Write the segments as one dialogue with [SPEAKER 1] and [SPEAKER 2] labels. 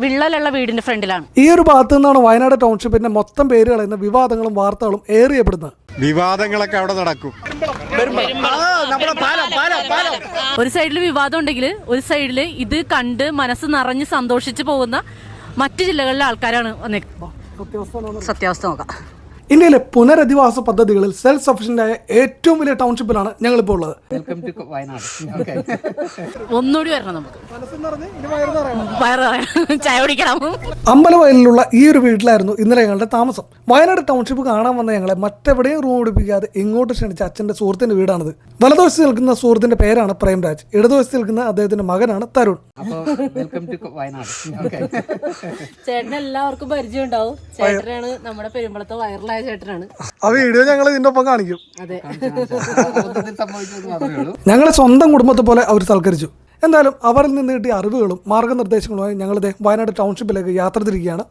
[SPEAKER 1] വിള്ളലുള്ള വീടിന്റെ ഫ്രണ്ടിലാണ്.
[SPEAKER 2] ഈ ഒരു ഭാഗത്തു നിന്നാണ് വയനാട് ടൗൺഷിപ്പിന്റെ മൊത്തം പേരുകൾ എന്ന വിവാദങ്ങളും വാർത്തകളും ഏറിയപ്പെടുന്നത്.
[SPEAKER 3] വിവാദങ്ങളൊക്കെ അവിടെ നടക്കും.
[SPEAKER 1] ഒരു സൈഡിൽ വിവാദം ഉണ്ടെങ്കിൽ ഒരു സൈഡിൽ ഇത് കണ്ട് മനസ്സ് നിറഞ്ഞ് സന്തോഷിച്ച് പോകുന്ന മറ്റു ജില്ലകളിലെ ആൾക്കാരാണ് വന്നേക്കുന്നത്. സത്യാവസ്ഥ നോക്കാം.
[SPEAKER 2] ഇന്ത്യയിലെ പുനരധിവാസ പദ്ധതികളിൽ സെൽഫ് സഫിഷ്യന്റായ ഏറ്റവും വലിയ ടൗൺഷിപ്പിലാണ് ഞങ്ങളിപ്പോൾ ഉള്ളത്.
[SPEAKER 1] ഒന്നുകൂടി വരണം നമുക്ക്, ചായ കുടിക്കണം.
[SPEAKER 2] അമ്പലവയലിലുള്ള ഈ ഒരു വീട്ടിലായിരുന്നു ഇന്നലെ ഞങ്ങളുടെ താമസം. വയനാട് ടൗൺഷിപ്പ് കാണാൻ വന്ന ഞങ്ങളെ മറ്റെവിടെയും റൂം പിടിപ്പിക്കാതെ ഇങ്ങോട്ട് ക്ഷണിച്ച അച്ഛന്റെ സുഹൃത്തിന്റെ വീടാണിത്. വലതുവശത്ത് നിൽക്കുന്ന സുഹൃത്തിന്റെ പേരാണ് പ്രേംരാജ്, ഇടതുവശത്ത് നിൽക്കുന്ന അദ്ദേഹത്തിന്റെ മകനാണ് തരുൺ.
[SPEAKER 1] ചേട്ടൻ എല്ലാവർക്കും പരിചയം ഉണ്ടാവും. ചേട്ടനാണ് നമ്മുടെ പെരുമ്പളത്തെ വൈറലായ ചേട്ടനാണ്.
[SPEAKER 2] ആ വീഡിയോ ഞങ്ങൾ ഇതിന്റെ ഒപ്പം കാണിക്കും.
[SPEAKER 1] അതെ,
[SPEAKER 2] ഞങ്ങളെ സ്വന്തം കുടുംബത്തെ പോലെ അവർ സൽക്കരിച്ചു. എന്തായാലും അവരിൽ നിന്ന് കിട്ടിയ അറിവുകളും മാർഗനിർദ്ദേശങ്ങളുമായി ഞങ്ങളിത് വയനാട് ടൗൺഷിപ്പിലേക്ക് യാത്ര തിരിക്കുകയാണ്.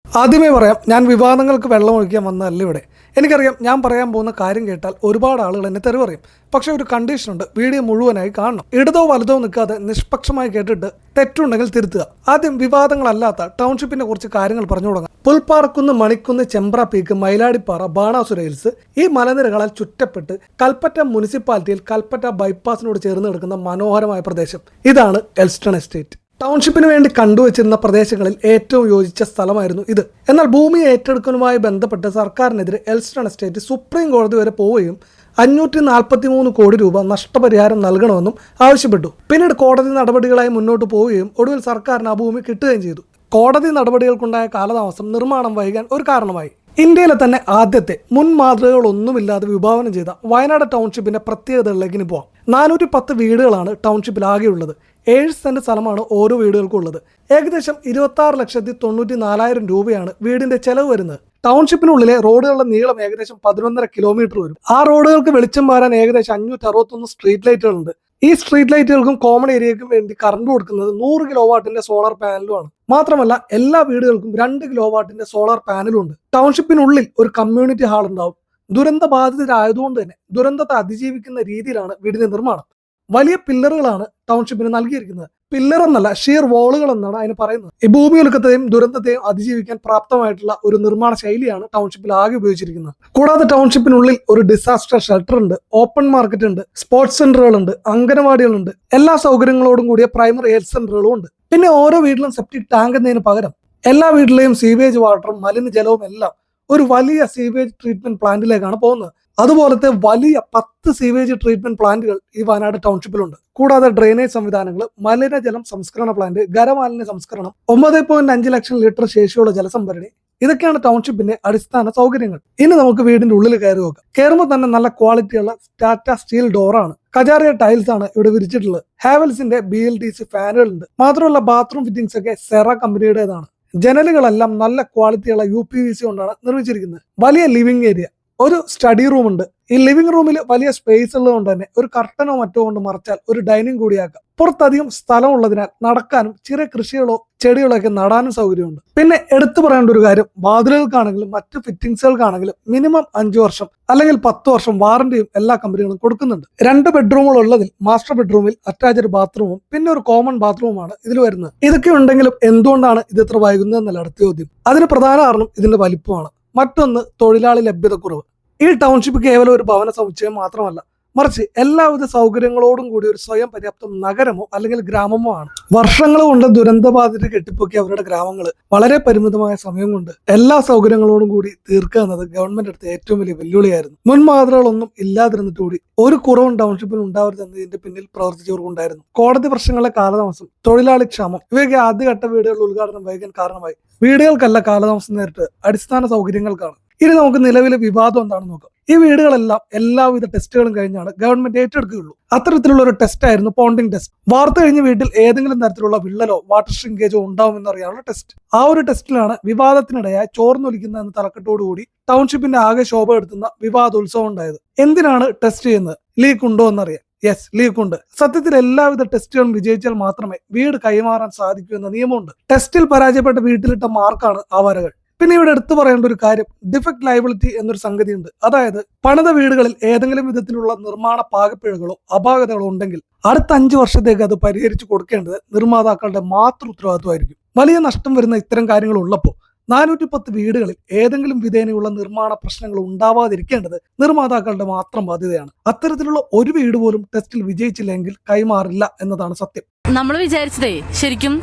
[SPEAKER 2] ആദ്യമേ പറയാം, ഞാൻ വിവാദങ്ങൾക്ക് വെള്ളമൊഴിക്കാൻ വന്നതല്ല ഇവിടെ. എനിക്കറിയാം ഞാൻ പറയാൻ പോകുന്ന കാര്യം കേട്ടാൽ ഒരുപാട് ആളുകൾ എന്നെ തെറി പറയും. പക്ഷേ ഒരു കണ്ടീഷനുണ്ട്, വീഡിയോ മുഴുവനായി കാണണം. ഇടതോ വലതോ നിൽക്കാതെ നിഷ്പക്ഷമായി കേട്ടിട്ട് തെറ്റുണ്ടെങ്കിൽ തിരുത്തുക. ആദ്യം വിവാദങ്ങളല്ലാത്ത ടൗൺഷിപ്പിന്റെ കുറച്ച് കാര്യങ്ങൾ പറഞ്ഞു തുടങ്ങാം. പുൽപ്പാറക്കുന്ന്, മണിക്കുന്ന്, ചെമ്പ്ര പീക്ക്, മൈലാടിപ്പാറ, ബാണാസുര ഹിൽസ് ഈ മലനിരകളാൽ ചുറ്റപ്പെട്ട് കൽപ്പറ്റ മുനിസിപ്പാലിറ്റിയിൽ കൽപ്പറ്റ ബൈപ്പാസിനോട് ചേർന്ന് കിടക്കുന്ന മനോഹരമായ പ്രദേശം ഇതാണ് എൽസ്റ്റൺ എസ്റ്റേറ്റ്. ടൗൺഷിപ്പിന് വേണ്ടി കണ്ടുവച്ചിരുന്ന പ്രദേശങ്ങളിൽ ഏറ്റവും യോജിച്ച സ്ഥലമായിരുന്നു ഇത്. എന്നാൽ ഭൂമി ഏറ്റെടുക്കലുമായി ബന്ധപ്പെട്ട് സർക്കാരിനെതിരെ എൽസ്റ്റൺ എസ്റ്റേറ്റ് സുപ്രീം കോടതി വരെ പോവുകയും 543 കോടി രൂപ നഷ്ടപരിഹാരം നൽകണമെന്നും ആവശ്യപ്പെട്ടു. പിന്നീട് കോടതി നടപടികളായി മുന്നോട്ട് പോവുകയും ഒടുവിൽ സർക്കാരിന് ആ ഭൂമി കിട്ടുകയും ചെയ്തു. കോടതി നടപടികൾക്കുണ്ടായ കാലതാമസം നിർമ്മാണം വൈകാൻ ഒരു കാരണമായി. ഇന്ത്യയിലെ തന്നെ ആദ്യത്തെ മുൻ മാതൃകകളൊന്നുമില്ലാതെ വിഭാവനം ചെയ്ത വയനാട് ടൗൺഷിപ്പിന്റെ പ്രത്യേകതകളിലേക്ക് ഇനി പോവാം. 410 വീടുകളാണ് ടൗൺഷിപ്പിൽ ആകെയുള്ളത്. 7 സെന്റ് സ്ഥലമാണ് ഓരോ വീടുകൾക്കും ഉള്ളത്. ഏകദേശം 26,94,000 രൂപയാണ് വീടിന്റെ ചെലവ് വരുന്നത്. ടൗൺഷിപ്പിനുള്ളിലെ റോഡുകളുടെ നീളം ഏകദേശം 11.5 കിലോമീറ്റർ വരും. ആ റോഡുകൾക്ക് വെളിച്ചം മാറാൻ ഏകദേശം 561 സ്ട്രീറ്റ് ലൈറ്റുകളുണ്ട്. ഈ സ്ട്രീറ്റ് ലൈറ്റുകൾക്കും കോമൺ ഏരിയയ്ക്കും വേണ്ടി കറണ്ട് കൊടുക്കുന്നത് 100 കിലോ വാട്ടിന്റെ സോളാർ പാനലുമാണ്. മാത്രമല്ല എല്ലാ വീടുകൾക്കും 2 കിലോ വാട്ടിന്റെ സോളാർ പാനലും ഉണ്ട്. ടൗൺഷിപ്പിനുള്ളിൽ ഒരു കമ്മ്യൂണിറ്റി ഹാൾ ഉണ്ടാവും. ദുരന്ത ബാധിതരായതുകൊണ്ട് തന്നെ ദുരന്തത്തെ അതിജീവിക്കുന്ന രീതിയിലാണ് വീടിന്റെ നിർമ്മാണം. വലിയ പില്ലറുകളാണ് ടൗൺഷിപ്പിന് നൽകിയിരിക്കുന്നത്. പില്ലർ എന്നല്ല, ഷീർ വാളുകൾ എന്നാണ് അതിന് പറയുന്നത്. ഈ ഭൂമിയൊലുക്കത്തെയും ദുരന്തത്തെയും അതിജീവിക്കാൻ പ്രാപ്തമായിട്ടുള്ള ഒരു നിർമ്മാണ ശൈലിയാണ് ടൗൺഷിപ്പിൽ ആകെ ഉപയോഗിച്ചിരിക്കുന്നത്. കൂടാതെ ടൗൺഷിപ്പിനുള്ളിൽ ഒരു ഡിസാസ്റ്റർ ഷെൽട്ടർ ഉണ്ട്, ഓപ്പൺ മാർക്കറ്റ് ഉണ്ട്, സ്പോർട്സ് സെന്ററുകളുണ്ട്, അംഗനവാടികളുണ്ട്, എല്ലാ സൗകര്യങ്ങളോടും കൂടിയ പ്രൈമറി ഹെൽത്ത് സെന്ററുകളും ഉണ്ട്. പിന്നെ ഓരോ വീട്ടിലും സെപ്റ്റിക് ടാങ്ക് എന്നതിന് പകരം എല്ലാ വീട്ടിലെയും സീവേജ് വാട്ടറും മലിനജലവും എല്ലാം ഒരു വലിയ സീവേജ് ട്രീറ്റ്മെന്റ് പ്ലാന്റിലേക്കാണ് പോകുന്നത്. അതുപോലത്തെ വലിയ 10 സീവേജ് ട്രീറ്റ്മെന്റ് പ്ലാന്റുകൾ ഈ വയനാട് ടൗൺഷിപ്പിലുണ്ട്. കൂടാതെ ഡ്രെയിനേജ് സംവിധാനങ്ങൾ, മലിനജലം സംസ്കരണ പ്ലാന്റ്, ഖരമാലിന്യ സംസ്കരണം, 9.5 ലക്ഷം ലിറ്റർ ശേഷിയുള്ള ജലസംഭരണി, ഇതൊക്കെയാണ് ടൗൺഷിപ്പിന്റെ അടിസ്ഥാന സൗകര്യങ്ങൾ. ഇനി നമുക്ക് വീടിന്റെ ഉള്ളിൽ കയറി നോക്കാം. കയറുമ്പോൾ തന്നെ നല്ല ക്വാളിറ്റിയുള്ള ടാറ്റ സ്റ്റീൽ ഡോറാണ്. കജാറിയ ടൈൽസ് ആണ് ഇവിടെ വിരിച്ചിട്ടുള്ളത്. ഹാവൽസിന്റെ BLDC ഫാനുകളുണ്ട്. മാത്രമല്ല ബാത്റൂം ഫിറ്റിംഗ്സ് ഒക്കെ സെറ കമ്പനിയുടേതാണ്. ജനലുകളെല്ലാം നല്ല ക്വാളിറ്റിയുള്ള UPVC കൊണ്ടാണ് നിർമ്മിച്ചിരിക്കുന്നത്. വലിയ ലിവിംഗ് ഏരിയ, ഒരു സ്റ്റഡി റൂം ഉണ്ട്. ഈ ലിവിംഗ് റൂമിൽ വലിയ സ്പേസ് ഉള്ളതുകൊണ്ട് തന്നെ ഒരു കർട്ടനോ മറ്റോ കൊണ്ട് മറച്ചാൽ ഒരു ഡൈനിങ് കൂടിയാക്കാം. പുറത്തധികം സ്ഥലം ഉള്ളതിനാൽ നടക്കാനും ചെറിയ കൃഷികളോ ചെടികളോ ഒക്കെ നടാനും സൗകര്യമുണ്ട്. പിന്നെ എടുത്തു പറയേണ്ട ഒരു കാര്യം, വാതിലുകൾക്കാണെങ്കിലും മറ്റു ഫിറ്റിംഗ്സുകൾക്കാണെങ്കിലും മിനിമം 5 വർഷം അല്ലെങ്കിൽ 10 വർഷം വാറന്റിയും എല്ലാ കമ്പനികളും കൊടുക്കുന്നുണ്ട്. 2 ബെഡ്റൂമുകൾ ഉള്ളതിൽ മാസ്റ്റർ ബെഡ്റൂമിൽ അറ്റാച്ച്ഡ് ബാത്റൂമും പിന്നെ ഒരു കോമൺ ബാത്റൂമുമാണ് ഇതിൽ വരുന്നത്. ഇതൊക്കെ ഉണ്ടെങ്കിലും എന്തുകൊണ്ടാണ് ഇത് ഇത്ര വൈകുന്നതെന്നല്ല അടുത്ത ചോദ്യം. അതിന് പ്രധാന കാരണം ഇതിന്റെ വലിപ്പമാണ്. മറ്റൊന്ന് തൊഴിലാളി ലഭ്യതക്കുറവ്. ഈ ടൗൺഷിപ്പ് കേവലം ഒരു ഭവന സമുച്ചയം മാത്രമല്ല, മറിച്ച് എല്ലാവിധ സൗകര്യങ്ങളോടും കൂടി ഒരു സ്വയം പര്യാപ്ത നഗരമോ അല്ലെങ്കിൽ ഗ്രാമമോ ആണ്. വർഷങ്ങൾ കൊണ്ട് ദുരന്തബാധിത കെട്ടിപ്പൊക്കിയ അവരുടെ ഗ്രാമങ്ങൾ വളരെ പരിമിതമായ സമയം കൊണ്ട് എല്ലാ സൗകര്യങ്ങളോടും കൂടി തീർക്കുക എന്നത് ഗവൺമെന്റ് എടുത്ത ഏറ്റവും വലിയ വെല്ലുവിളിയായിരുന്നു. മുൻ മാതൃകളൊന്നും ഇല്ലാതിരുന്നിട്ട് കൂടി ഒരു കുറവും ടൗൺഷിപ്പിൽ ഉണ്ടാവരുതെന്നതിന്റെ പിന്നിൽ പ്രവർത്തിച്ചവർക്കുണ്ടായിരുന്നു. കോടതി പ്രശ്നങ്ങളുടെ കാലതാമസം, തൊഴിലാളി ക്ഷാമം ഇവയൊക്കെ ആദ്യഘട്ട വീടുകളുടെ ഉദ്ഘാടനം വൈകാൻ കാരണമായി. വീടുകൾക്കല്ല കാലതാമസം നേരിട്ട് അടിസ്ഥാന സൗകര്യങ്ങൾക്കാണ്. ഇനി നമുക്ക് നിലവിലെ വിവാദം എന്താണെന്ന് നോക്കാം. ഈ വീടുകളെല്ലാം എല്ലാവിധ ടെസ്റ്റുകളും കഴിഞ്ഞാണ് ഗവൺമെന്റ് ഏറ്റെടുക്കുകയുള്ളൂ. അത്തരത്തിലുള്ള ഒരു ടെസ്റ്റ് ആയിരുന്നു പോണ്ടിംഗ് ടെസ്റ്റ്. വാർത്ത കഴിഞ്ഞ വീട്ടിൽ ഏതെങ്കിലും തരത്തിലുള്ള വിള്ളലോ വാട്ടർ ഷ്രിങ്കേജോ ഉണ്ടാവുമെന്നറിയാനുള്ള ടെസ്റ്റ്. ആ ഒരു ടെസ്റ്റിലാണ് വിവാദത്തിനിടയായി ചോർന്നൊലിക്കുന്ന എന്ന തലക്കെട്ടോടുകൂടി ടൗൺഷിപ്പിന്റെ ആകെ ശോഭ എടുത്തുന്ന വിവാദോത്സവം ഉണ്ടായത്. എന്തിനാണ് ടെസ്റ്റ് ചെയ്യുന്നത്? ലീക്ക് ഉണ്ടോ എന്നറിയാം. യെസ്, ലീക്ക് ഉണ്ട്. സത്യത്തിൽ എല്ലാവിധ ടെസ്റ്റുകളും വിജയിച്ചാൽ മാത്രമേ വീട് കൈമാറാൻ സാധിക്കൂ എന്ന നിയമമുണ്ട്. ടെസ്റ്റിൽ പരാജയപ്പെട്ട വീട്ടിലിട്ട മാർക്കാണ് ആ വരകൾ. പിന്നെ ഇവിടെ എടുത്തു പറയേണ്ട ഒരു കാര്യം ഡിഫക്ട് ലയബിലിറ്റി എന്നൊരു സംഗതിയുണ്ട്. അതായത് പണിത വീടുകളിൽ ഏതെങ്കിലും വിധത്തിലുള്ള നിർമ്മാണ പാകപ്പിഴകളോ അപാകതകളോ ഉണ്ടെങ്കിൽ അടുത്ത 5 വർഷത്തേക്ക് അത് പരിഹരിച്ചു കൊടുക്കേണ്ടത് നിർമ്മാതാക്കളുടെ മാത്രം ഉത്തരവാദിത്വമായിരിക്കും. വലിയ നഷ്ടം വരുന്ന ഇത്തരം കാര്യങ്ങൾ ഉള്ളപ്പോൾ 410 വീടുകളിൽ ഏതെങ്കിലും വിധേനയുള്ള നിർമ്മാണ പ്രശ്നങ്ങൾ ഉണ്ടാവാതിരിക്കേണ്ടത് നിർമ്മാതാക്കളുടെ മാത്രം ബാധ്യതയാണ്. അത്തരത്തിലുള്ള ഒരു വീട് പോലും ടെസ്റ്റിൽ വിജയിച്ചില്ലെങ്കിൽ കൈമാറില്ല എന്നതാണ് സത്യം.
[SPEAKER 1] നമ്മൾ വിചാരിച്ചതേ ശരിക്കും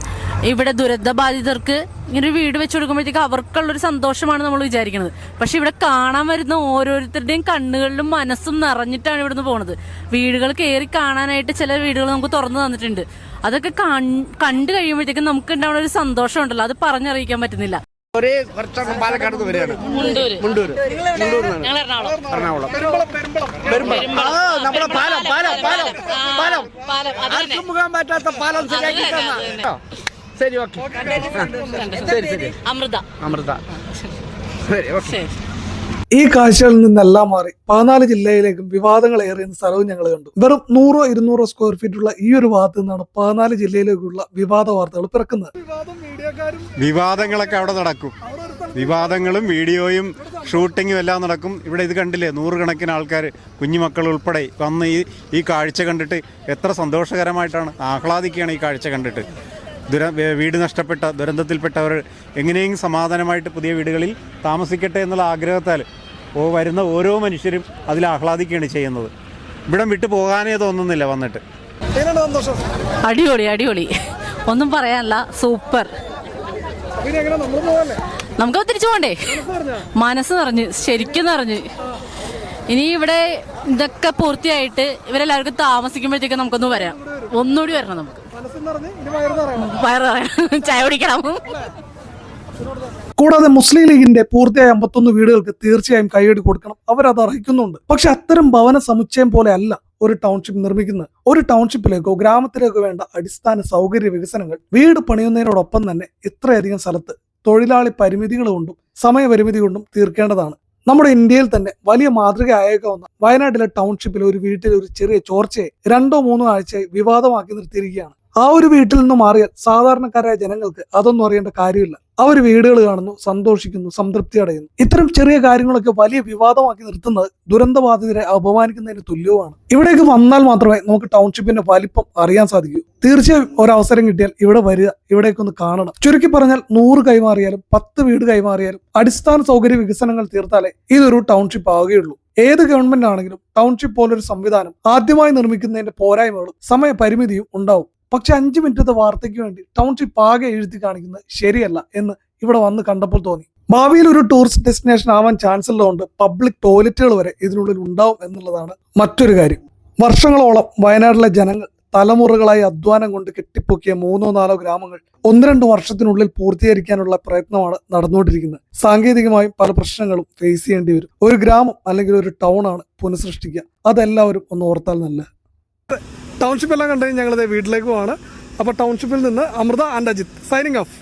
[SPEAKER 1] ഇവിടെ ദുരന്ത ബാധിതർക്ക് ഇങ്ങനെ വീട് വെച്ചു കൊടുക്കുമ്പോഴത്തേക്ക് അവർക്കുള്ളൊരു സന്തോഷമാണ് നമ്മൾ വിചാരിക്കുന്നത്. പക്ഷെ ഇവിടെ കാണാൻ വരുന്ന ഓരോരുത്തരുടെയും കണ്ണുകളിലും മനസ്സും നിറഞ്ഞിട്ടാണ് ഇവിടുന്ന് പോണത്. വീടുകൾ കയറി കാണാനായിട്ട് ചില വീടുകൾ നമുക്ക് തുറന്നു തന്നിട്ടുണ്ട്. അതൊക്കെ കണ്ടു കഴിയുമ്പോഴത്തേക്കും നമുക്ക് ഉണ്ടാവുന്ന ഒരു സന്തോഷം ഉണ്ടല്ലോ, അത് പറഞ്ഞറിയിക്കാൻ പറ്റുന്നില്ല.
[SPEAKER 3] ഒരേ വർഷം പാലക്കാട് വരികയാണ്. മുണ്ടൂര് എറണാകുളം. നമ്മുടെ പാലം ആർക്കും പോകാൻ പറ്റാത്ത പാലം ശരിയാക്കി തന്ന. ശരി, ഓക്കെ. ശരി. അമൃത. ശരി, ഓക്കെ.
[SPEAKER 2] ഈ കാഴ്ചകളിൽ നിന്നെല്ലാം മാറി 14 ജില്ലയിലേക്കും വിവാദങ്ങൾ ഏറിയുന്ന സ്ഥലവും ഞങ്ങൾ കണ്ടു. വെറും 100-200 സ്ക്വയർ ഫീറ്റുള്ള ഈ ഒരു ഭാഗത്ത് നിന്നാണ് 14 ജില്ലയിലേക്കുള്ള വിവാദ വാർത്തകൾ പിറക്കുന്നത്.
[SPEAKER 3] വിവാദങ്ങളൊക്കെ അവിടെ നടക്കും. വിവാദങ്ങളും വീഡിയോയും ഷൂട്ടിങ്ങും എല്ലാം നടക്കും. ഇവിടെ ഇത് കണ്ടില്ലേ, 100 കണക്കിന് ആൾക്കാർ, കുഞ്ഞുമക്കൾ ഉൾപ്പെടെ വന്ന് ഈ കാഴ്ച കണ്ടിട്ട് എത്ര സന്തോഷകരമായിട്ടാണ് ആഹ്ലാദിക്കുകയാണ് ഈ കാഴ്ച കണ്ടിട്ട്. വീട് നഷ്ടപ്പെട്ട ദുരന്തത്തിൽപ്പെട്ടവർ എങ്ങനെയെങ്കിലും സമാധാനമായിട്ട് പുതിയ വീടുകളിൽ താമസിക്കട്ടെ എന്നുള്ള ആഗ്രഹത്താൽ വരുന്ന ഓരോ മനുഷ്യരും അതിൽ ആഹ്ലാദിക്കുകയാണ് ചെയ്യുന്നത്. ഇവിടെ വിട്ടു പോകാനേ തോന്നുന്നില്ല വന്നിട്ട്.
[SPEAKER 1] അടിപൊളി, ഒന്നും പറയാനല്ല, സൂപ്പർ. നമുക്ക് തിരിച്ചു പോകണ്ടേ? മനസ്സ് നിറഞ്ഞ്, ശരിക്കും നിറഞ്ഞ്. ഇനി ഇവിടെ ഇതൊക്കെ പൂർത്തിയായിട്ട് ഇവരെല്ലാവർക്കും താമസിക്കുമ്പോഴത്തേക്കും നമുക്കൊന്ന് വരാം, ഒന്നുകൂടി വരണം. നമുക്ക് ചായ കുടിക്കണം.
[SPEAKER 2] കൂടാതെ മുസ്ലിം ലീഗിന്റെ പൂർത്തിയായ 51 വീടുകൾക്ക് തീർച്ചയായും കൈയടി കൊടുക്കണം. അവരത് അർഹിക്കുന്നുണ്ട്. പക്ഷെ അത്തരം ഭവന സമുച്ചയം പോലെ അല്ല ഒരു ടൗൺഷിപ്പ് നിർമ്മിക്കുന്നത്. ഒരു ടൗൺഷിപ്പിലേക്കോ ഗ്രാമത്തിലേക്കോ വേണ്ട അടിസ്ഥാന സൗകര്യ വികസനങ്ങൾ വീട് പണിയുന്നതിനോടൊപ്പം തന്നെ ഇത്രയധികം സ്ഥലത്ത് തൊഴിലാളി പരിമിതികൾ കൊണ്ടും സമയപരിമിതി കൊണ്ടും തീർക്കേണ്ടതാണ്. നമ്മുടെ ഇന്ത്യയിൽ തന്നെ വലിയ മാതൃക ആയേക്കാവുന്ന വയനാട്ടിലെ ടൗൺഷിപ്പിലെ ഒരു വീട്ടിലെ ഒരു ചെറിയ ചോർച്ചയെ 2-3 ആഴ്ചയായി വിവാദമാക്കി നിർത്തിയിരിക്കുകയാണ്. ആ ഒരു വീട്ടിൽ നിന്ന് മാറിയാൽ സാധാരണക്കാരായ ജനങ്ങൾക്ക് അതൊന്നും അറിയേണ്ട കാര്യമില്ല. അവർ വീടുകൾ കാണുന്നു, സന്തോഷിക്കുന്നു, സംതൃപ്തി അടയുന്നു. ഇത്തരം ചെറിയ കാര്യങ്ങളൊക്കെ വലിയ വിവാദമാക്കി നിർത്തുന്നത് ദുരന്തബാധിതരെ അപമാനിക്കുന്നതിന് തുല്യവുമാണ്. ഇവിടേക്ക് വന്നാൽ മാത്രമേ നമുക്ക് ടൗൺഷിപ്പിന്റെ വലിപ്പം അറിയാൻ സാധിക്കൂ. തീർച്ചയായും ഒരവസരം കിട്ടിയാൽ ഇവിടെ വരിക, ഇവിടേക്കൊന്ന് കാണണം. ചുരുക്കി പറഞ്ഞാൽ 100 കൈമാറിയാലും 10 വീട് കൈമാറിയാലും അടിസ്ഥാന സൗകര്യ വികസനങ്ങൾ തീർത്താലേ ഇതൊരു ടൗൺഷിപ്പ് ആവുകയുള്ളൂ. ഏത് ഗവൺമെന്റ് ആണെങ്കിലും ടൗൺഷിപ്പ് പോലൊരു സംവിധാനം ആദ്യമായി നിർമ്മിക്കുന്നതിന്റെ പോരായ്മകളും സമയപരിമിതിയും ഉണ്ടാവും. പക്ഷെ 5 മിനിറ്റത്തെ വാർത്തയ്ക്ക് വേണ്ടി ടൗൺഷിപ്പ് ആകെ എഴുതി കാണിക്കുന്നത് ശരിയല്ല എന്ന് ഇവിടെ വന്ന് കണ്ടപ്പോൾ തോന്നി. ഭാവിയിൽ ഒരു ടൂറിസ്റ്റ് ഡെസ്റ്റിനേഷൻ ആവാൻ ചാൻസ് ഉള്ളതുകൊണ്ട് പബ്ലിക് ടോയ്ലറ്റുകൾ വരെ ഇതിനുള്ളിൽ ഉണ്ടാവും എന്നുള്ളതാണ് മറ്റൊരു കാര്യം. വർഷങ്ങളോളം വയനാട്ടിലെ ജനങ്ങൾ തലമുറകളായി അധ്വാനം കൊണ്ട് കെട്ടിപ്പൊക്കിയ 3-4 ഗ്രാമങ്ങൾ 1-2 വർഷത്തിനുള്ളിൽ പൂർത്തീകരിക്കാനുള്ള പ്രയത്നമാണ് നടന്നുകൊണ്ടിരിക്കുന്നത്. സാങ്കേതികമായും പല പ്രശ്നങ്ങളും ഫേസ് ചെയ്യേണ്ടി വരും. ഒരു ഗ്രാമം അല്ലെങ്കിൽ ഒരു ടൗൺ ആണ് പുനഃസൃഷ്ടിക്കുക. അതെല്ലാവരും ഒന്ന് ഓർത്താൽ നല്ല. ടൗൺഷിപ്പ് എല്ലാം കണ്ടുകഴിഞ്ഞ് ഞങ്ങളിത് വീട്ടിലേക്ക് പോവാണ്. അപ്പോൾ ടൗൺഷിപ്പിൽ നിന്ന് Amrita and Ajith signing of.